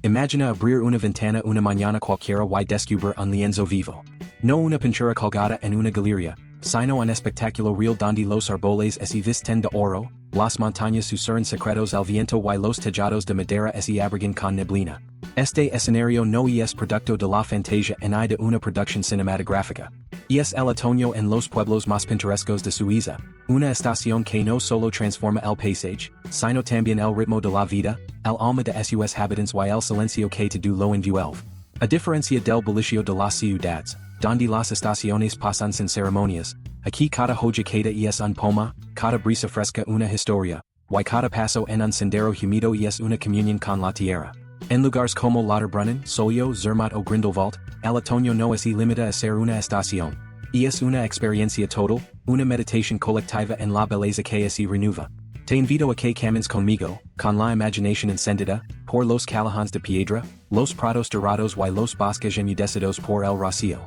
Imagina abrir una ventana una mañana cualquiera y descubrir un lienzo vivo. No una pintura colgada en una galería, sino un espectáculo real donde los árboles se visten de oro, las montañas susurran secretos al viento y los tejados de madera se abrigan con neblina. Este escenario no es producto de la fantasía ni de una producción cinematográfica. Es el otoño en los pueblos más pintorescos de Suiza, una estación que no solo transforma el paisaje, sino también el ritmo de la vida, el alma de sus habitantes y el silencio que todo lo envuelve. A diferencia del bullicio de las ciudades, donde las estaciones pasan sin ceremonias, aquí cada hoja queda es un poema, cada brisa fresca una historia, y cada paso en un sendero humido es una comunión con la tierra. En lugares como Lauterbrunnen, Solio, Zermatt o Grindelwald, el otoño no se limita a ser una estación. Es una experiencia total, una meditación colectiva en la belleza que se renueva. Te invito a que camines conmigo, con la imaginación encendida, por los callejones de piedra, los prados dorados y los bosques enmudecidos por el rocío.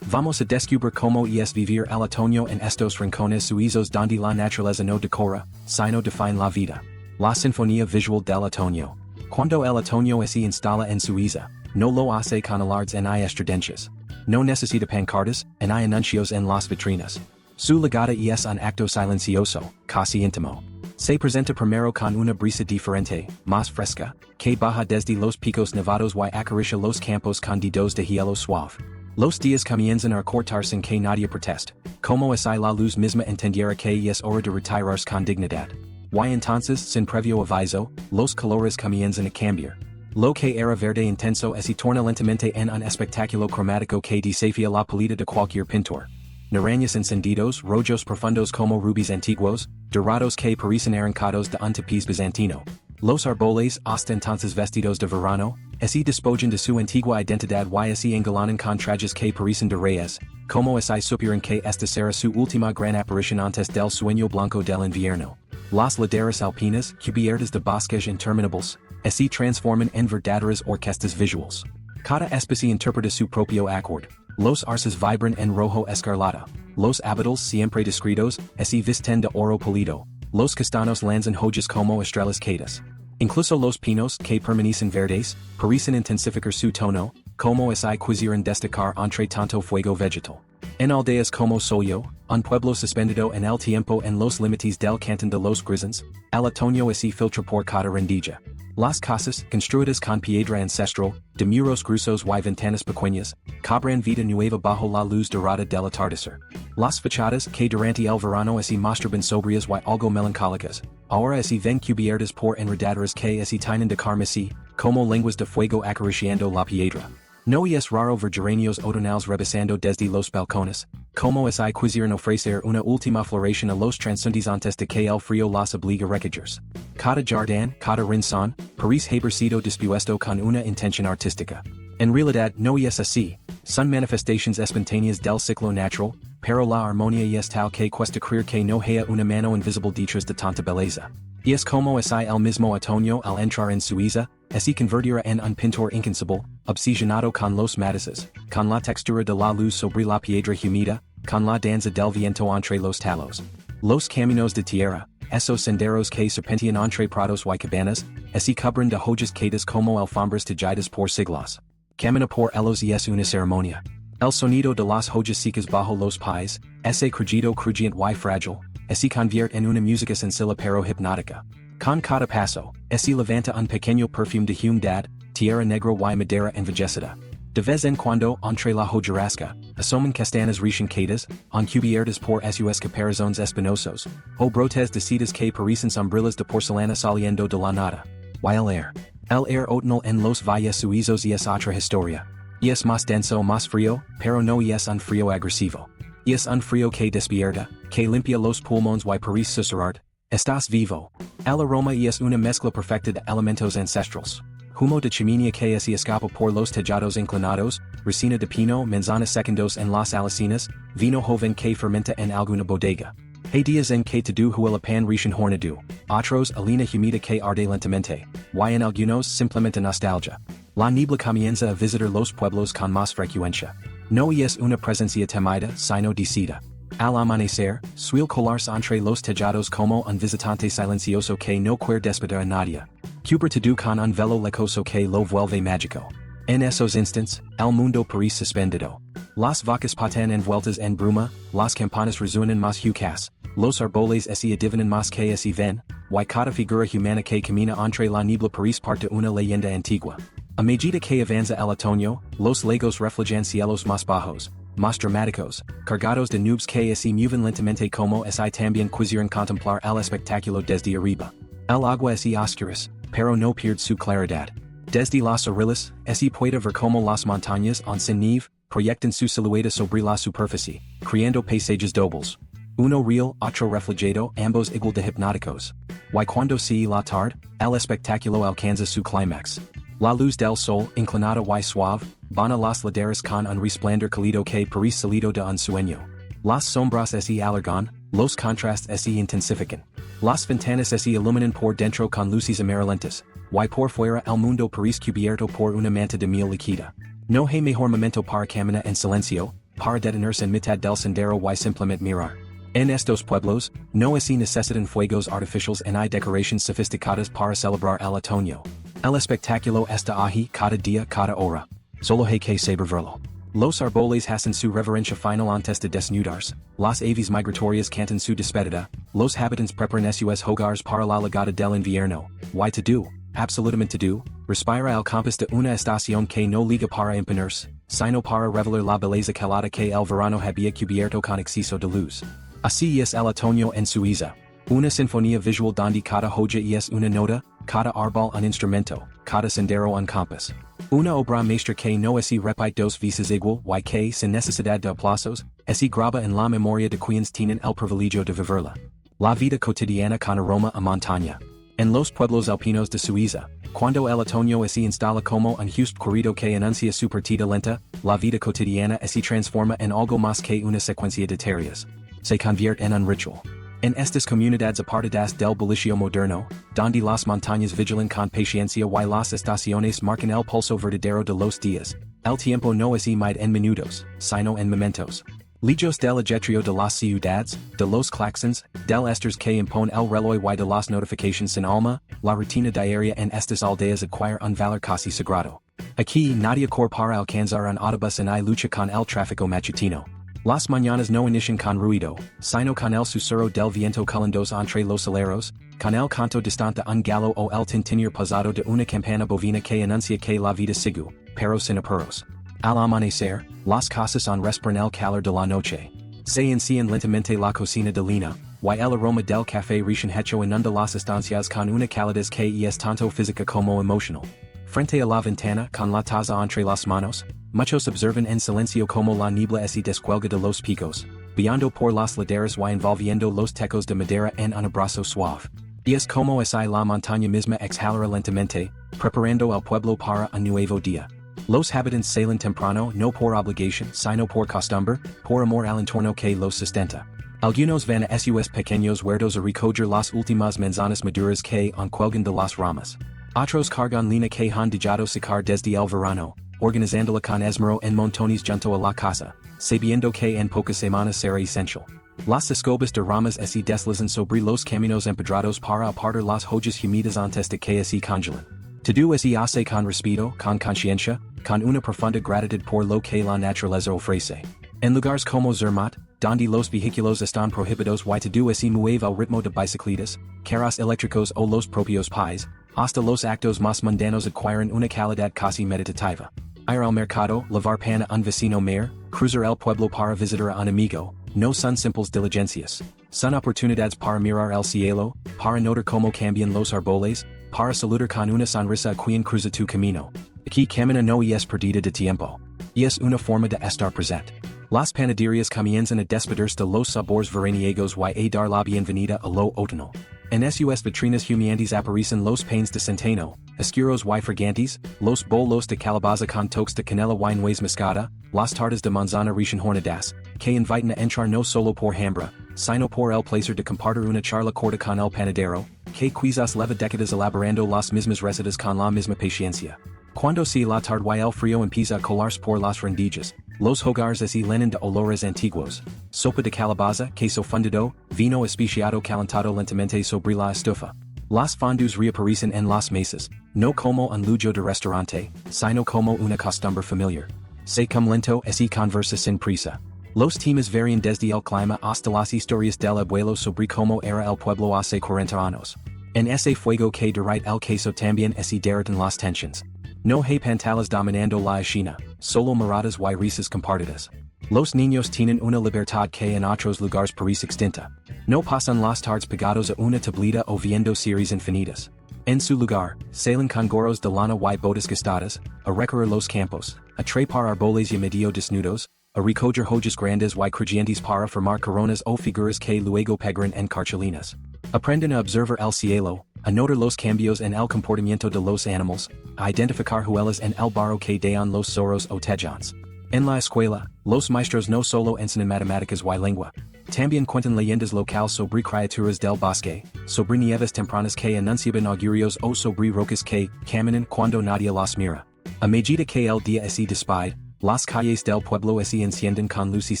Vamos a descubrir cómo es vivir el otoño en estos rincones suizos donde la naturaleza no decora, sino define la vida. La sinfonía visual del otoño. Cuando el otoño se instala en Suiza, no lo hace con alardes ni estridencias. No necesita pancartas, ni anuncios en las vitrinas. Su llegada es un acto silencioso, casi íntimo. Se presenta primero con una brisa diferente, más fresca, que baja desde los picos nevados y acaricia los campos con dedos de hielo suave. Los días comienzan a cortar sin que nadie proteste, como si la luz misma entendiera que es hora de retirarse con dignidad. Y entonces, sin previo aviso, los colores comienzan a cambiar. Lo que era verde intenso se torna lentamente en un espectáculo cromático que desafía la paleta de cualquier pintor. Naranjas encendidos, rojos profundos como rubis antiguos, dorados que parecen arrancados de un tapiz bizantino. Los árboles, hasta entonces vestidos de verano, se despojan de su antigua identidad y se engalanan con trajes que parecen de reyes, como si supieran que esta será su última gran aparición antes del sueño blanco del invierno. Las laderas alpinas, cubiertas de bosques interminables, se transforman en verdaderas orquestas visuales. Cada especie interpreta su propio acorde. Los arces vibran en rojo escarlata. Los abetos siempre discretos, se visten de oro pulido. Los castaños lanzan hojas como estrellas quedas. Incluso los pinos, que permanecen verdes, parecen intensificar su tono, como si quisieran destacar entre tanto fuego vegetal. En aldeas como Solio, un pueblo suspendido en el tiempo en los límites del cantón de los Grisons, el otoño se filtra por cada rendija. Las casas, construidas con piedra ancestral, de muros gruesos y ventanas pequeñas, cobran vida nueva bajo la luz dorada del atardecer. Las fachadas, que durante el verano se mostraban sobrias y algo melancólicas, ahora se ven cubiertas por enredaderas que se tienen de carmesí, como lenguas de fuego acariciando la piedra. No es raro ver geranios otoñales rebosando desde los balcones, como si quisieran ofrecer una última floración a los transeúntes antes de que el frío las obligue a requerirse. Cada jardín, cada rincón, parece haber sido dispuesto con una intención artística. En realidad no es así, son manifestaciones espontáneas del ciclo natural, pero la armonía es tal que cuesta creer que no haya una mano invisible detrás de tanta belleza. Y es como si el mismo otoño al entrar en Suiza, se convirtiera en un pintor incansable, obsesionado con los matices, con la textura de la luz sobre la piedra humida, con la danza del viento entre los talos. Los caminos de tierra, esos senderos que serpentean entre prados y cabanas, se cubren de hojas quedas como alfombras tejidas por siglos. Camina por ellos es una ceremonia. El sonido de las hojas secas bajo los pies, ese crujido crujiente y frágil, se convierte en una música sencilla pero hipnótica. Con cada paso, se levanta un pequeño perfume de humedad, tierra negra y madera envejecida. De vez en cuando, entre la hojarasca, asoman castañas recién quedas, cubiertas por sus caparazones espinosos, o brotes de sedas que parecen sombrillas de porcelana saliendo de la nada. Y el air otoñal en los valles suizos es otra historia. Es más denso, más frío, pero no es un frío agresivo. Es un frío que despierta, que limpia los pulmones y parece susurrar, estás vivo. El aroma es una mezcla perfecta de elementos ancestrales. Humo de chimenea que se escapa por los tejados inclinados, resina de pino, manzanas secundos en las alicinas, vino joven que fermenta en alguna bodega. Hay días en que todo huele a pan recién horneado, otros a lina humida que arde lentamente, y en algunos simplemente nostalgia. La niebla comienza a visitar los pueblos con más frecuencia. No es una presencia temida, sino decidida. Al amanecer, suele colarse entre los tejados como un visitante silencioso que no quiere despertar a nadie. Cuber tu con un velo lecoso que lo vuelve mágico. En esos instants, el mundo parece suspendido. Las vacas patan envueltas en bruma, las campanas resuenan más huecas, los árboles se adivinan más que se ven, y cada figura humana que camina entre la niebla parece parte una leyenda antigua. A medida que avanza el otoño, los lagos reflejan cielos más bajos, más dramáticos, cargados de nubes que se mueven lentamente como si también quisieran contemplar el espectáculo desde arriba. El agua es oscuras, pero no pierde su claridad. Desde las orillas, se puede ver como las montañas sin nieve proyectan su silueta sobre la superficie, creando paisajes dobles. Uno real, otro reflejado, ambos igual de hipnóticos. Y cuando se la tarde, el espectáculo alcanza su clímax. La luz del sol, inclinada y suave, bana las laderas con un resplandor cálido que parece salido de un sueño. Las sombras se alargan, los contrastes se intensifican. Las ventanas se iluminan por dentro con luces amarillentas, y por fuera el mundo parece cubierto por una manta de miel líquida. No hay mejor momento para caminar en silencio, para detenerse en mitad del sendero y simplemente mirar. En estos pueblos, no se necesitan fuegos artificiales ni decoraciones sofisticadas para celebrar el otoño. El espectáculo está allí cada día cada hora. Solo hay que saber verlo. Los árboles hacen su reverencia final antes de desnudarse, las aves migratorias cantan su despedida, los habitantes preparan sus hogares para la llegada del invierno, y todo, absolutamente todo, respira el campus de una estación que no liga para imponerse, sino para revelar la belleza calada que el verano había cubierto con exceso de luz. Así es el otoño en Suiza. Una sinfonía visual donde cada hoja es una nota, cada árbol un instrumento, cada sendero un compás. Una obra maestra que no se repite dos veces igual y que sin necesidad de aplausos, se graba en la memoria de quienes tienen el privilegio de vivirla. La vida cotidiana con aroma a montaña. En los pueblos alpinos de Suiza, cuando el otoño se instala como un justo corrido que anuncia su partida lenta, la vida cotidiana se transforma en algo más que una secuencia de tareas. Se convierte en un ritual. En estas comunidades apartadas del bullicio moderno, donde las montañas vigilan con paciencia y las estaciones marcan el pulso verdadero de los días, el tiempo no se mide en minutos, sino en momentos. Lejos del ajetrio de las ciudades, de los claxons, del estrés que impone el reloj y de las notifications sin alma, la rutina diaria en estas aldeas adquiere un valor casi sagrado. Aquí nadie corre para alcanzar un autobús ni lucha con el tráfico matutino. Las mañanas no inician con ruido, sino con el susurro del viento calendoso entre los aleros, con el canto distante un gallo o el tintinir pesado de una campana bovina que anuncia que la vida sigue, pero sin apuros. Al amanecer, las casas respiran el calor de la noche. Se enciende lentamente la cocina de lina, y el aroma del café recién hecho inunda las estancias con una calidez que es tanto física como emocional. Frente a la ventana con la taza entre las manos, muchos observan en silencio como la niebla se descuelga de los picos, viando por las laderas y envolviendo los tecos de madera en un abrazo suave. Y es como si la montaña misma exhalara lentamente, preparando el pueblo para un nuevo día. Los habitantes salen temprano no por obligación sino por costumbre, por amor al entorno que los sustenta. Algunos van a sus pequeños huertos a recoger las últimas manzanas maduras que cuelgan de las ramas. Otros cargan lina que han dejado secar desde el verano, organizándola con esmero en montones junto a la casa, sabiendo que en pocas semanas será esencial. Las escobas de ramas se deslizan sobre los caminos empedrados para apartar las hojas húmedas antes de que se congelan. Todo se hace con respeto, con conciencia, con una profunda gratitud por lo que la naturaleza ofrece. En lugares como Zermatt, donde los vehículos están prohibidos y todo se mueve al ritmo de bicicletas, carros eléctricos o los propios pies, hasta los actos más mundanos adquieren una calidad casi meditativa. Ir al mercado, lavar pan a un vecino mayor, cruzar el pueblo para visitar a un amigo, no son simples diligencias. Son oportunidades para mirar el cielo, para notar cómo cambian los árboles, para saludar con una sonrisa a quien cruza tu camino. Aquí camina no es perdida de tiempo. Y es una forma de estar presente. Las panaderías comienzan a despedirse de los sabores veraniegos y a dar la bienvenida a lo otoñal. En sus vitrinas humeantes aparecen los panes de centeno, oscuros y fragantes, los bolos de calabaza con toques de canela y nuez moscada, las tartas de manzana recién horneadas, que invitan a entrar no solo por hambre, sino por el placer de compartir una charla corta con el panadero, que quizás leva décadas elaborando las mismas recetas con la misma paciencia. Cuando se la tarde y el frío empieza a colarse por las rendijas, los hogares se llenan de olores antiguos. Sopa de calabaza, queso fundido, vino especiado calentado lentamente sobre la estufa. Las fondus reaparecen en las mesas, no como un lujo de restaurante, sino como una costumbre familiar. Se cum lento y conversa sin prisa. Los temas varían desde el clima hasta las historias del abuelo sobre cómo era el pueblo hace 40 años. En ese fuego que derrite el queso también se derriten las tensiones. No hay pantallas dominando la escena, solo miradas y risas compartidas. Los niños tienen una libertad que en otros lugares parece extinta. No pasan las tardes pegados a una tableta o viendo series infinitas. En su lugar, salen con gorros de lana y botas gastadas, a recorrer los campos, a trepar árboles y medio desnudos, a recoger hojas grandes y crujientes para formar coronas o figuras que luego pegarán en cartulinas. Aprenden a observar el cielo, a notar los cambios en el comportamiento de los animales, a identificar huellas en el barro que dan los zorros o tejones. En la escuela, los maestros no solo enseñan matemáticas y lengua, también cuentan leyendas locales sobre criaturas del bosque, sobre nieves tempranas que anunciaban augurios o sobre rocas que caminan cuando nadie las mira. A medida que el día se despide, las calles del pueblo se encienden con luces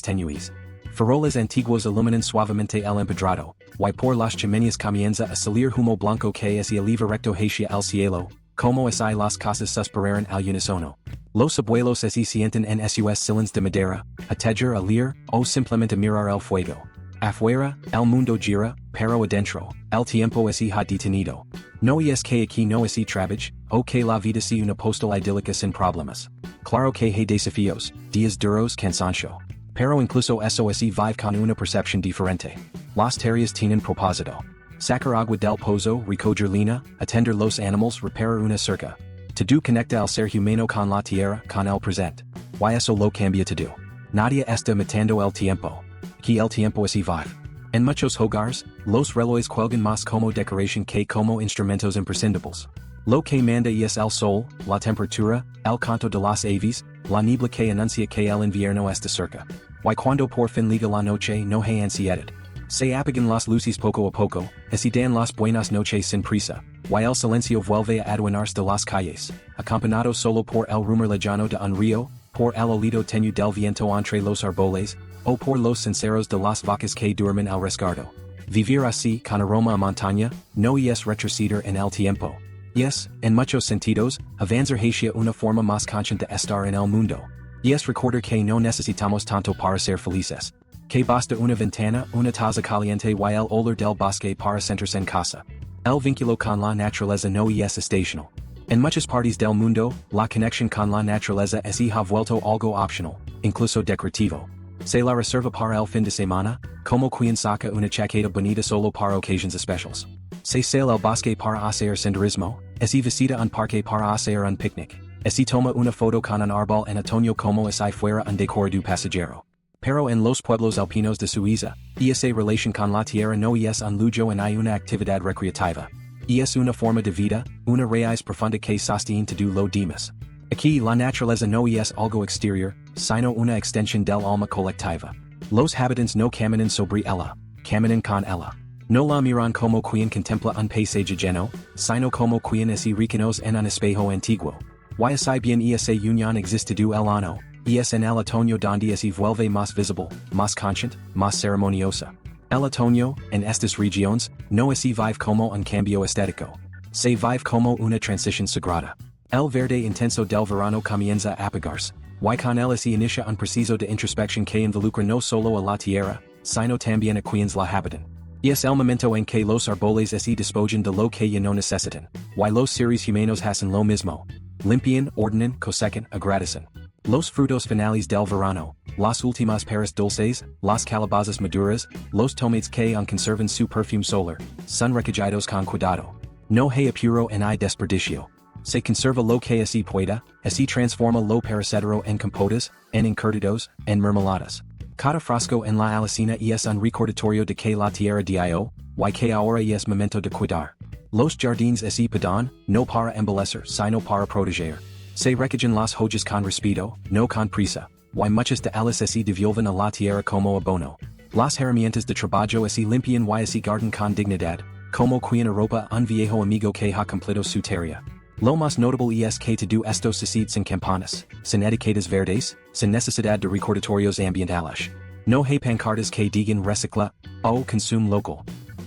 tenues. Farolas antiguos iluminan suavemente el empedrado, y por las chimeneas comienza a salir humo blanco que se eleva recto hacia el cielo, como si las casas suspiraran al unísono. Los abuelos se sientan en sus sillones de madera, a tejer a leer, o simplemente mirar el fuego. Afuera, el mundo gira, pero adentro, el tiempo ha detenido. No es que aquí no es trabajo, o que la vida sea una postal idílica sin problemas. Claro que hay desafíos, días duros, cansancio. Pero incluso eso vive con una percepción diferente. Las tareas tienen propósito. Sacar agua del pozo, recoger lina, atender los animales, reparar una cerca. Todo conecta el ser humano con la tierra, con el presente. Y eso lo cambia todo. Nadie está matando el tiempo. Que el tiempo es vive. En muchos hogares, los relojes cuelgan más como decoración que como instrumentos imprescindibles. Lo que manda es el sol, la temperatura, el canto de las aves, la niebla que anuncia que el invierno está cerca. Y cuando por fin llega la noche no hay ansiedad. Se apagan las luces poco a poco, se dan las buenas noches sin prisa, y el silencio vuelve a adueñarse de las calles, acompañado solo por el rumor lejano de un río, por el olido tenue del viento entre los árboles, o por los sinceros de las vacas que duermen al resguardo. Vivir así, con aroma a montaña, no es retroceder en el tiempo. Yes, en muchos sentidos, avanzar hacia una forma más consciente de estar en el mundo. Es recordar que no necesitamos tanto para ser felices. Que basta una ventana, una taza caliente y el olor del bosque para sentirse en casa. El vínculo con la naturaleza no es estacional. En muchas partes del mundo, la conexión con la naturaleza se ha vuelto algo optional, incluso decorativo. Se la reserva para el fin de semana, como quien saca una chaqueta bonita solo para ocasiones especiales. Se sale al bosque para hacer senderismo, se visita un parque para hacer un picnic, se toma una foto con un árbol en otoño como si fuera un decor du pasajero. Pero en los pueblos alpinos de Suiza, esa relación con la tierra no es un lujo ni una actividad recreativa. Es una forma de vida, una raíz profunda que sostiene todo lo demás. Aquí la naturaleza no es algo exterior, sino una extensión del alma colectiva. Los habitantes no caminan sobre ella, caminan con ella. No la miran como quien contempla un paisaje lleno, sino como quien se reconoce en un espejo antiguo. Y así bien esa unión existe el año. Es en el otoño donde se vuelve más visible, más consciente, más ceremoniosa. El otoño, en estas regiones, no se vive como un cambio estético. Se vive como una transición sagrada. El verde intenso del verano comienza a apagarse, y con él se inicia un proceso de introspección que involucra no solo a la tierra, sino también a quienes la habitan. Es el momento en que los árboles se despojan de lo que ya no necesitan, y los seres humanos hacen lo mismo. Limpian, ordenan, cosecan, agradecen. Los frutos finales del verano, las últimas peras dulces, las calabazas maduras, los tomates que aún conservan su perfume solar, son recogidos con cuidado. No hay apuro en hay desperdicio. Se conserva lo que se pueda, se transforma lo perecedero en compotas, en encurtidos, en mermeladas. Cada frasco en la alacena es un recordatorio de que la tierra dio, y que ahora es momento de cuidar. Los jardines se podan, no para embellecer, sino para proteger. Se recogen las hojas con respeto, no con prisa, y muchas de ellas se devuelven a la tierra como abono. Las herramientas de trabajo se limpian y se guardan con dignidad, como quien arropa un viejo amigo que ha cumplido su tarea. Lo más notable es que todo esto sucede sin campanas, sin etiquetas verdes, sin necesidad de recordatorios ambientales. No hay pancartas que digan recicla, o consume local.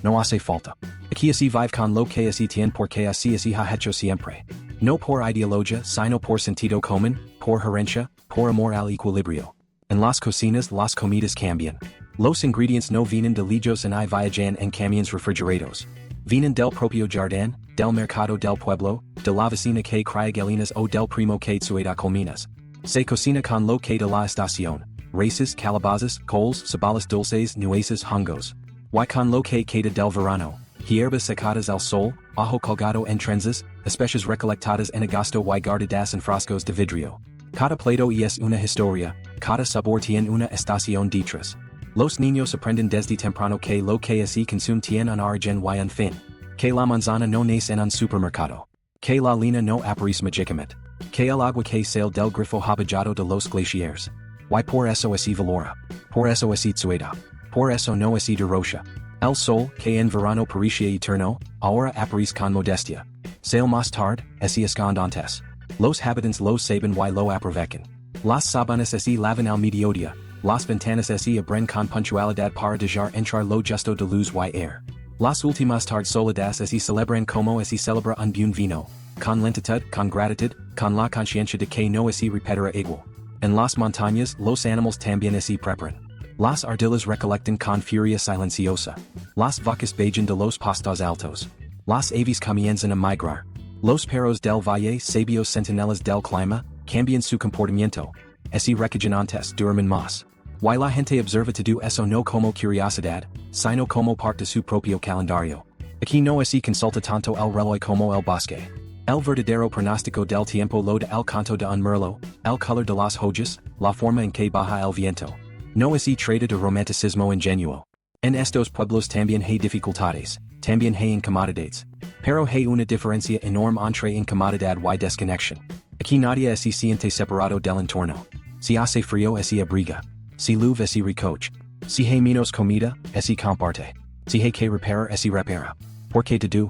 No hace falta. Aquí así vive con lo que así tiene porque así ha hecho siempre. No por ideología, sino por sentido común, por herencia, por amor al equilibrio. En las cocinas las comidas cambian. Los ingredients no vienen de lejos y viajan en camiones refrigerados. Vienen del propio jardín, del mercado del pueblo, de la vecina que cría galinas o del primo que sueda colminas. Se cocina con lo que de la estación, raíces, calabazas, coles, cebollas dulces, nueces, hongos. Y con lo que queda del verano, hierbas secadas al sol, ajo colgado en trenzas, especies recolectadas en agosto y guardadas en frascos de vidrio. Cada plato es una historia, cada sabor tiene una estación detrás. Los niños aprenden desde temprano que lo que así consume tiene un origen y un fin. Que la manzana no nace en un supermercado. Que la lina no aparece magicamente. Que el agua que sale del grifo habillado de los glaciares. Y por eso así valora. Por eso así sueda. Por eso no así derrocha. El sol, que en verano parecía eterno, ahora aparece con modestia. Sale más tarde, así esconde antes. Los habitantes lo saben y lo aprovechan. Las sábanas así lavan al mediodía. Las ventanas así abren con puntualidad para dejar entrar lo justo de luz y air. Las últimas tardes soledades así celebran como así celebra un buen vino. Con lentitud, con gratitud, con la conciencia de que no así repetirá igual. En las montañas los animales también así preparan. Las ardillas recolectan con furia silenciosa. Las vacas bejan de los pastos altos. Las aves comienzan a migrar. Los perros del valle, sabios centinelas del clima, cambian su comportamiento. Así recogen antes, duermen más. Y la gente observa todo eso no como curiosidad, sino como parte de su propio calendario. Aquí no así consulta tanto el reloj como el bosque. El verdadero pronóstico del tiempo lo da el canto de un mirlo, el color de las hojas, la forma en que baja el viento. No así trata de romanticismo ingenuo. En estos pueblos también hay dificultades, también hay incomodidades. Pero hay una diferencia enorme entre incomodidad y desconexión. Aquí nadie así siente separado del entorno. Si hace frío así abriga. Si llueve así recoge. Si hay menos comida, así comparte. Si hay que reparar así repara. Porque todo,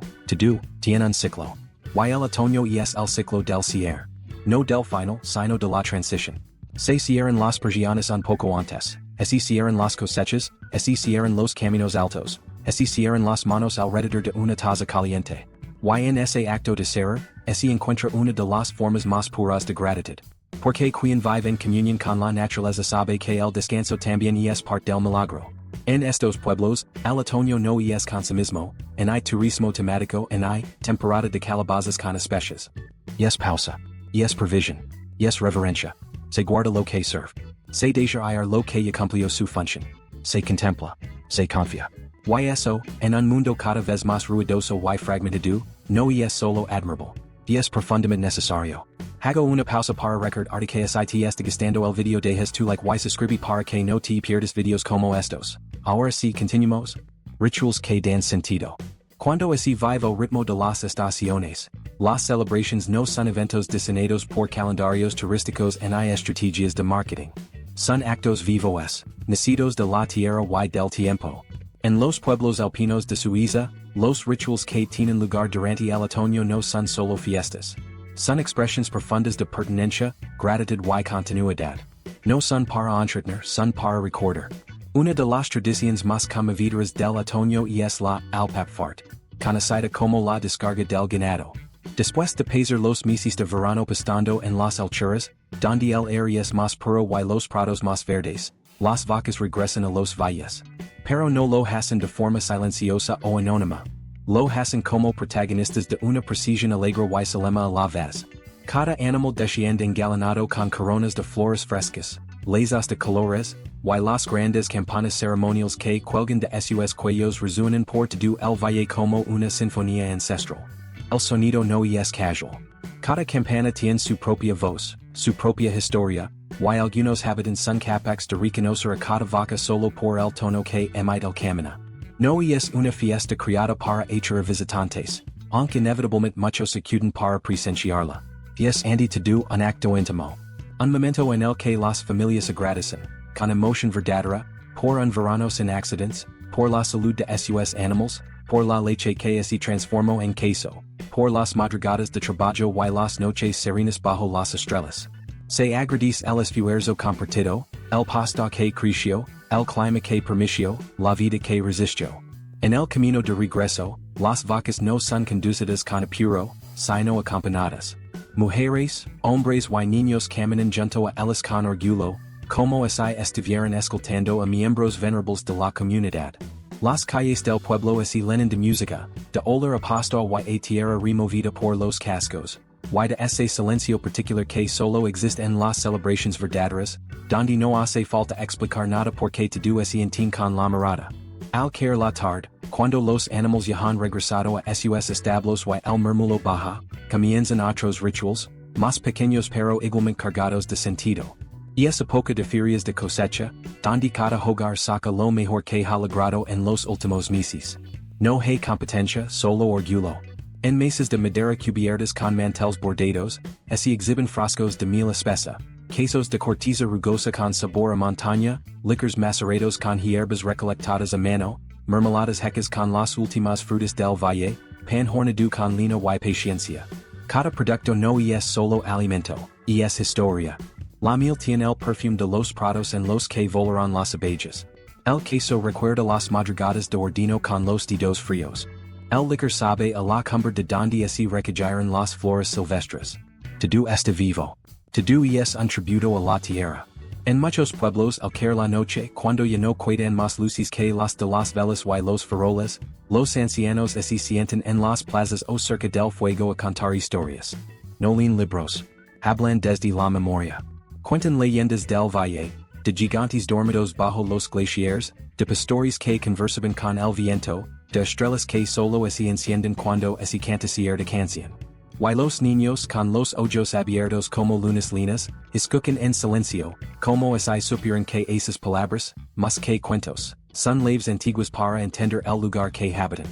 tiene un ciclo. Y el otoño es el ciclo del cierre. No del final, sino de la transición. Se cierran las persianas un poco antes. Así cierran las cosechas, así cierran los caminos altos. Así cierran las manos alrededor de una taza caliente. Y en ese acto de cerrar, así encuentra una de las formas más puras de gratitud. Porque quien vive en comunión con la naturaleza sabe que el descanso también es parte del milagro. En estos pueblos, el otoño no es consumismo, en hay turismo temático en hay temporada de calabazas con especies. Yes pausa. Yes provision. Yes reverencia. Se guarda lo que serve. Se deja ir lo que ya cumplió su función. Se contempla. Se confía. Y eso, en un mundo cada vez más ruidoso y fragmentado, no es solo admirable. Es profundamente necesario. Hago una pausa para recordarte que sites gustando el video dejas tu like y suscribe para que no te pierdas videos como estos. Ahora sí continuamos. Rituals que dan sentido. Cuando así vivo ritmo de las estaciones, las celebrations no son eventos diseñados por calendarios turísticos ni estrategias de marketing. Son actos vivos, nacidos de la tierra y del tiempo. En los pueblos alpinos de Suiza, los rituals que tienen lugar durante el otoño no son solo fiestas. Son expresiones profundas de pertenencia, gratitud y continuidad. No son para entretener, son para recordar. Una de las tradiciones más conmovedoras del otoño es la alpapfart, conocida como la descarga del ganado. Después de pasar los meses de verano pastando en las alturas, donde el aire es más puro y los prados más verdes, las vacas regresan a los valles. Pero no lo hacen de forma silenciosa o anónima. Lo hacen como protagonistas de una procesión alegre y solemne a la vez. Cada animal desciende engalanado con coronas de flores frescas, lazos de colores, y las grandes campanas ceremoniales que cuelgan de sus cuellos resuenan por todo el valle como una sinfonía ancestral. El sonido no es casual. Cada campana tiene su propia voz, su propia historia, y algunos habitantes son capaces de reconocer a cada vaca solo por el tono que emite el camino. No es una fiesta creada para atraer visitantes, aunque inevitablemente muchos acuden para presenciarla. Es ante todo un acto íntimo. Un momento en el que las familias agradecen, con emoción verdadera, por un verano sin accidentes, por la salud de sus animales, por la leche que se transformó en queso, por las madrugadas de trabajo y las noches serenas bajo las estrellas. Se agradece el esfuerzo compartido, el pasto que creció, el clima que permitió, la vida que resistió. En el camino de regreso, las vacas no son conducidas con apuro, sino acompañadas. Mujeres, hombres y niños caminan junto a ellas con orgullo, como si estuvieran escoltando a miembros venerables de la comunidad. Las calles del pueblo se llenan de música, de olor a pasto y a tierra removida por los cascos, y de ese silencio particular que solo existe en las celebraciones verdaderas, donde no hace falta explicar nada porque todo se entiende con la mirada. Al caer la tarde, cuando los animales ya han regresado a sus establos y el murmullo baja, comienzan otros rituals, más pequeños pero igualmente cargados de sentido. Y es época de ferias de cosecha, donde cada hogar saca lo mejor que ha logrado en los últimos meses. No hay competencia, solo orgullo. En mesas de madera cubiertas con manteles bordados, se exhiben frascos de miel espesa, quesos de corteza rugosa con sabor a montaña, licores macerados con hierbas recolectadas a mano, mermeladas hecas con las últimas frutas del valle, pan horneado con lino y paciencia. Cada producto no es solo alimento, es historia. La miel tiene el perfume de los prados en los que volaron las abejas. El queso recuerda las madrugadas de ordino con los dedos fríos. El licor sabe a la cumbre de donde se recayeron las flores silvestres. Todo está vivo. Todo es un tributo a la tierra. En muchos pueblos al caer la noche cuando ya no quedan más luces que las de las velas y los faroles, los ancianos se sientan en las plazas o cerca del fuego a contar historias. No leen libros. Hablan desde la memoria. Cuentan leyendas del valle, de gigantes dormidos bajo los glaciares, de pastores que conversaban con el viento, de estrellas que solo se encienden cuando se canta cierta canción. Y los niños con los ojos abiertos como lunas linas, escuchan en silencio, como si supieran que esas palabras, más que cuentos, son leves antiguas para entender el lugar que habitan.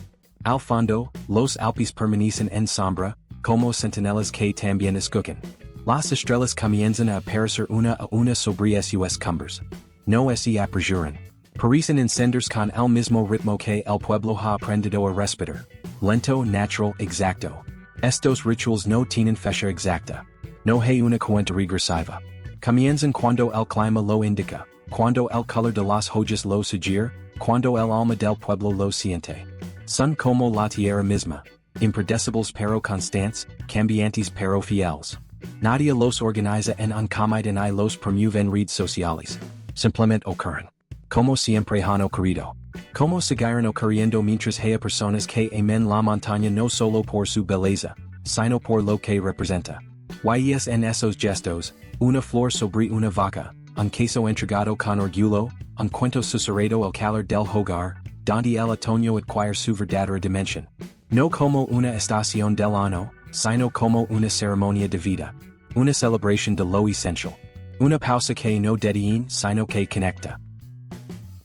Al fondo, los Alpes permanecen en sombra, como centinelas que también escuchan. Las estrellas comienzan a aparecer una sobre sus cumbres. No se apresuran. Parecen encenders con el mismo ritmo que el pueblo ha aprendido a respirar. Lento, natural, exacto. Estos rituals no tienen fecha exacta. No hay una cuenta regresiva. Comienzan cuando el clima lo indica, cuando el color de las hojas lo sugiere, cuando el alma del pueblo lo siente. Son como la tierra misma. Impredecibles pero constantes, cambiantes pero fieles. Nadie los organiza en un comité ni los promueve en redes sociales. Simplemente ocurren. Como siempre han ocurrido. Como seguirán ocurriendo mientras haya personas que amen la montaña no solo por su belleza, sino por lo que representa. Y es en esos gestos, una flor sobre una vaca, un queso entregado con orgullo, un cuento susurrado al calor del hogar, donde el otoño adquiere su verdadera dimensión. No como una estación del año, sino como una ceremonia de vida. Una celebración de lo esencial. Una pausa que no detiene, sino que conecta.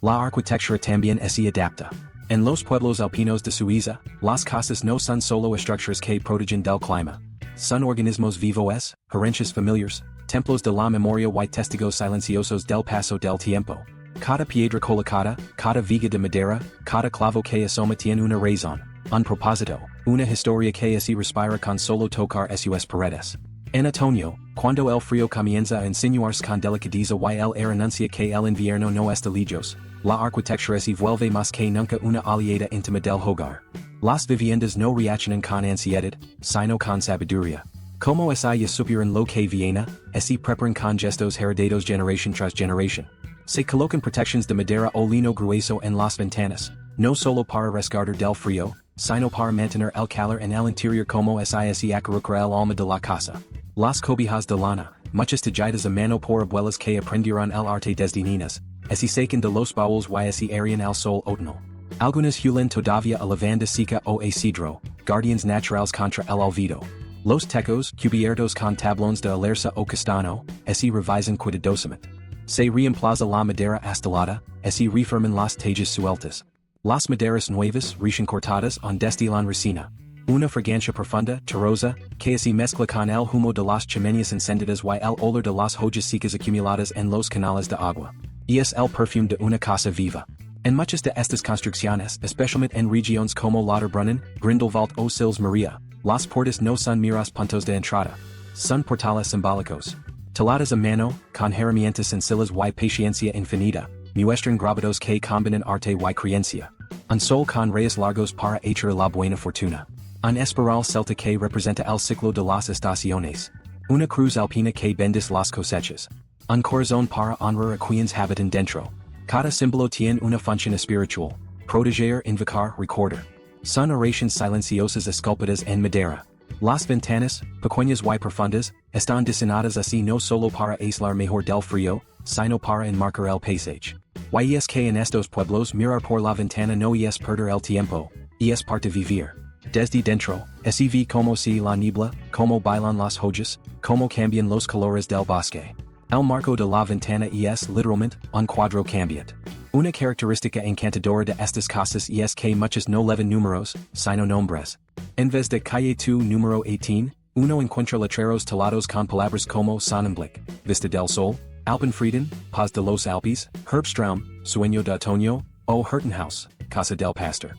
La arquitectura también se adapta. En los pueblos alpinos de Suiza, las casas no son solo estructuras que protegen del clima. Son organismos vivos, herencias familiares, templos de la memoria y testigos silenciosos del paso del tiempo. Cada piedra colocada, cada viga de madera, cada clavo que asoma tiene una razón, un propósito, una historia que se respira con solo tocar sus paredes. En otoño, cuando el frío comienza a insinuarse con delicadeza y el aire anuncia que el invierno no está lejos, la arquitectura se vuelve más que nunca una aliada íntima del hogar. Las viviendas no reaccionan con ansiedad, sino con sabiduría. Como ya supieran lo que viene, se preparan con gestos heredados generación tras generación. Se colocan protecciones de madera o lino grueso en las ventanas, no solo para resguardar del frío, sino para mantener el calor en el interior como se acurruca el alma de la casa. Las cobijas de lana, muchas talladas a mano por abuelas que aprendieron el arte desde niñas, se secan de los baúles y se airean al sol otoñal. Algunas huelen todavía a lavanda seca o a cedro, guardians naturales contra el olvido. Los techos, cubiertos con tablones de alerza o castano, se revisan cuidadosamente. Se reemplaza la madera astelada, se reforman las tallas sueltas. Las maderas nuevas recién cortadas destilan resina. Una fragancia profunda, terrosa, que se mezcla con el humo de las chimeneas encendidas y el olor de las hojas secas acumuladas en los canales de agua. Y es el perfume de una casa viva. En muchas de estas construcciones, especialmente en regiones como Lauterbrunnen, Grindelwald o Sils Maria, las puertas no son meros puntos de entrada. Son portales simbólicos. Taladas a mano, con herramientas sencillas y paciencia infinita, muestran grabados que combinan arte y creencia. Un sol con reyes largos para echar la buena fortuna. Un esperal celta que representa el ciclo de las estaciones. Una cruz alpina que bendice las cosechas. Un corazón para honrar a quienes habitan dentro. Cada símbolo tiene una función espiritual. Proteger, invocar, recordar. Son oraciones silenciosas esculpidas en madera. Las ventanas, pequeñas y profundas, están diseñadas así no solo para aislar mejor del frío, sino para enmarcar el paisaje. Y es que en estos pueblos mirar por la ventana no es perder el tiempo, es parte vivir. Desde dentro, así vi como si la niebla, como bailan las hojas, como cambian los colores del bosque. El marco de la ventana es literalmente un cuadro cambiante. Una característica encantadora de estas casas es que muchas no llevan números, sino nombres. En vez de calle 2 número 18, uno encuentra letreros talados con palabras como Sonnenblick, Vista del Sol, Alpenfrieden, Paz de los Alpes, Herbsttraum, Sueño de Otoño, o Hirtenhaus, Casa del Pastor.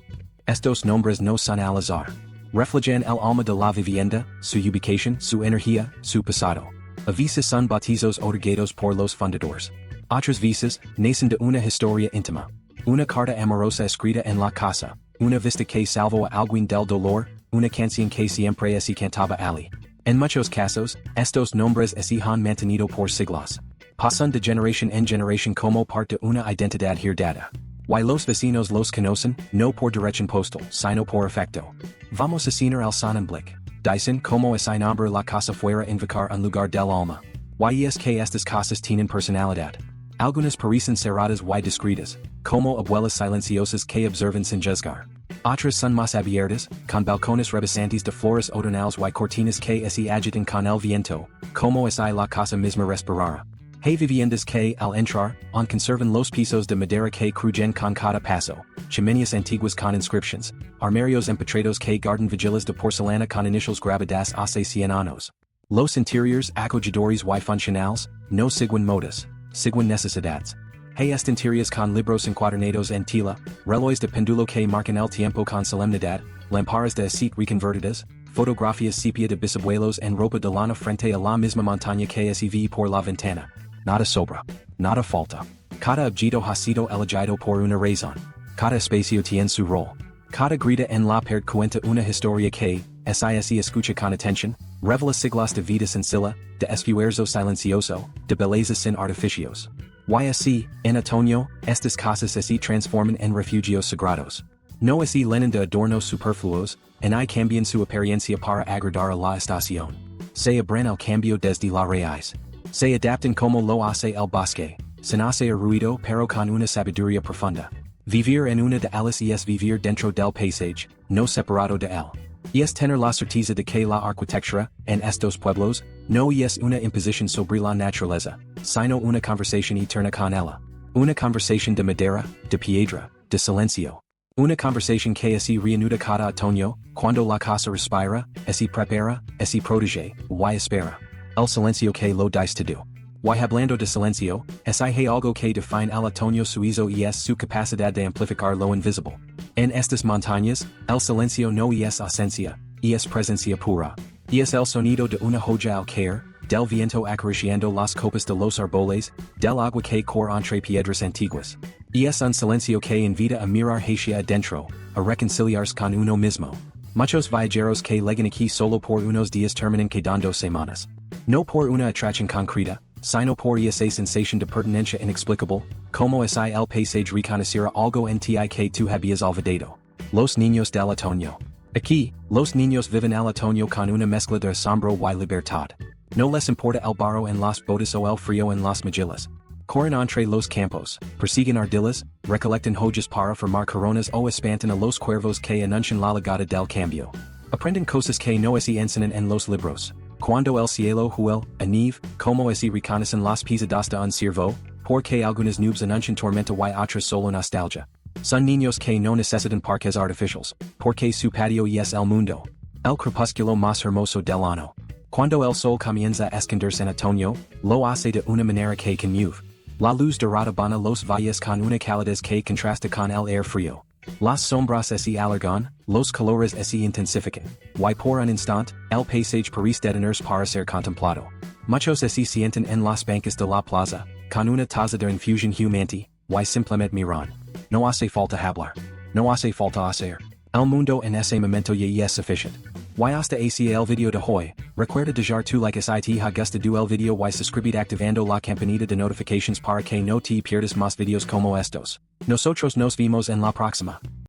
Estos nombres no son al azar. Reflejan el alma de la vivienda, su ubicación, su energía, su pasado. A veces son bautizos otorgados por los fundadores. Otras veces, nacen de una historia íntima. Una carta amorosa escrita en la casa, una vista que salvó a alguien del dolor, una canción que siempre así cantaba Ali. En muchos casos, estos nombres así han mantenido por siglos. Pasan de generación en generación como parte de una identidad heredada. Y los vecinos los conocen, no por dirección postal, sino por afecto. Vamos a cenar al Sonnenblick. Dicen como así nombre la casa fuera invocar un lugar del alma. Y es que estas casas tienen personalidad. Algunas parecen cerradas y discretas, como abuelas silenciosas que observan sin juzgar. Otras son más abiertas, con balcones rebosantes de flores otoñales y cortinas que así agitan con el viento, como así la casa misma respirara. Hay viviendas que, al entrar, aún conservan los pisos de madera que crujen con cada paso, chimeneas antiguas con inscriptions, armarios empetrados que guardan vigilas de porcelana con inicials grabadas hace 100 años. Los interiores acogedores y funcionales, no siguen modas, siguen necesidades. Hay estanterías con libros encuadernados en tela, relojes de péndulo que marcan el tiempo con solemnidad, lámparas de aceite reconvertidas, fotografías sepia de bisabuelos en ropa de lana frente a la misma montaña que se ve por la ventana. Nada sobra. Nada falta. Cada objeto ha sido elegido por una razón. Cada espacio tiene su rol. Cada grita en la pared cuenta una historia que, si escucha con atención, revela siglos de vida sencilla, de esfuerzo silencioso, de belleza sin artificios. Y así, en otoño, estas casas se transforman en refugios sagrados. No así llenan de adornos superfluos, y cambian su apariencia para agradar a la estación. Se abren al cambio desde la raíz. Se adaptan como lo hace el bosque, sin hacer ruido pero con una sabiduría profunda. Vivir en una de ellas es vivir dentro del paisaje, no separado de él. Es tener la certeza de que la arquitectura, en estos pueblos, no es una imposición sobre la naturaleza, sino una conversación eterna con ella. Una conversación de madera, de piedra, de silencio. Una conversación que así reanuda cada otoño, cuando la casa respira, así prepara, así protege, y espera. El silencio que lo dice todo. Y hablando de silencio, hay algo que define al otoño suizo y es su capacidad de amplificar lo invisible. En estas montañas, el silencio no es ausencia, es presencia pura. Es el sonido de una joya al caer, del viento acariciando las copas de los árboles, del agua que corre entre piedras antiguas. Es un silencio que invita a mirar hacia adentro, a reconciliarse con uno mismo. Muchos viajeros que llegan aquí solo por unos días terminan quedando semanas. No por una atracción concreta, sino por esa sensación de pertenencia inexplicable, como si el paisaje reconociera algo en ti que tú habías olvidado. Los niños del otoño. Aquí, los niños viven el otoño con una mezcla de asombro y libertad. No les importa el barro en las botas o el frío en las mochilas. Corren entre los campos, persiguen ardillas, recolectan hojas para formar coronas o espantan a los cuervos que anuncian la llegada del cambio. Aprenden cosas que no se enseñan en los libros. Cuando el cielo huele, a nieve, como se reconocen las pisadas de un ciervo, porque algunas nubes anuncian tormenta y otras solo nostalgia. Son niños que no necesitan parques artificiales, porque su patio es el mundo. El crepúsculo más hermoso del año. Cuando el sol comienza a esconderse en otoño, lo hace de una manera que conmueve. La luz dorada baña los valles con una calidez que contrasta con el aire frío. Las sombras se alargan, los colores se intensifican, y por un instante, el paisaje parece detenerse para ser contemplado. Muchos se sientan en las bancas de la plaza, con una taza de infusión humante, y simplemente miran. No hace falta hablar. no hace falta hacer. El mundo en ese momento ya es sufficient. Y hasta acá el video de hoy, recuerda dejar tu like si te ha gustado el video y suscribir activando la campanita de notifications para que no te pierdas más videos como estos. Nosotros nos vemos en la próxima.